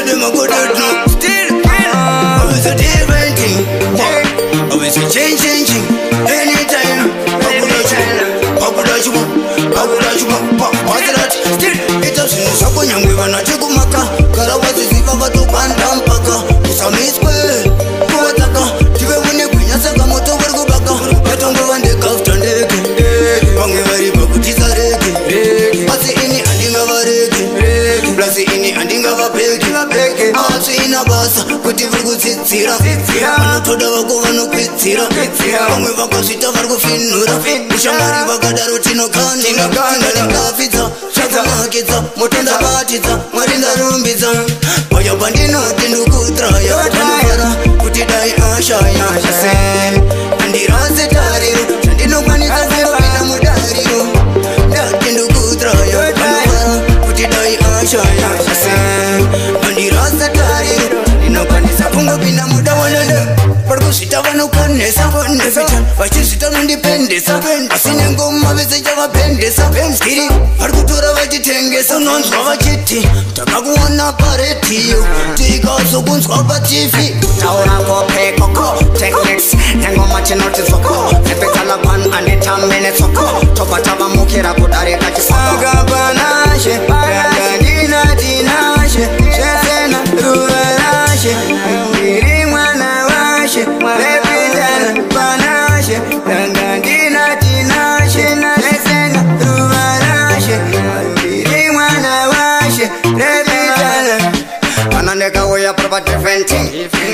them a good at no. Still, always a different thing. Always a changing. Anytime, still, it's a sin. So when you want to go maka, Karawas is even to Pandam Paka. It's a misquay. Kuataka, even when you bring us a motor go back. I don't go on the cuff and egg. Wrong very good is a reggae. I see any ending of a reggae. Plus any ending of a peg. I see in a bus, put it good sitira. I'm not to the governor quit zero. I'm with a cosita for go finura. Shamari Bagadaro Canina Pizza, Shakamakita, Motunda Batita, Marina Rumbiza, Moya Bandino, Tinukutra, put it I Ashaya, and the Rasetari, and the no money has never been a Mudario, Tinukutra, put it I Ashaya, and the Rasetari, no one is a Punga Pina Mudawana. Sitavano kone sabone fitan vachi sitavano depende saben asine ngoma bese java pende saben skiri parkutura vachi tenge sonon vachiti takakuona paretiyo tikaso kunzwa pachifi taura kope koko techniques ngoma chinoti soko nepetala pan anditamene soko topatava mukira kudarika chisoko gabanashe gandina dinashe shesena ruvarashe ngiri mwana washe repitala panashe gandina dinashe shesena ruvarashe ngiri mwana washe repitala Ananeka way up about different thing.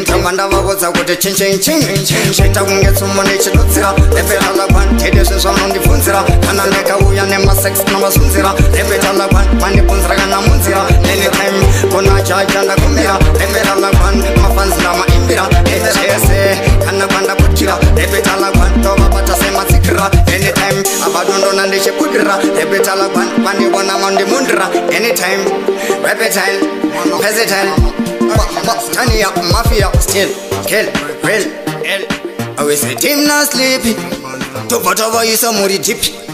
Tamanda was out with the ching. Shita won't get some money to Lutzira. The Petala one, Tedis is on the Funzira. Ananeka way and number 6 number Sunzira. The Petala one, Pandi Punzragana Munzira. Anytime, Kona Jaj and the Kumira. The Petala one, Mafans Lama Imbira. HSA, Kanabanda Puchira. The Petala one, Tova Batasema Sikra. Anytime, Abadono and the Shepudra. The Petala one, Pandi Wanaman the Mundra. Anytime, Repetile. Hesitant, Tanya, Mafia, still, kill, real, I was a team not sleepy. To whatever is a moody tip.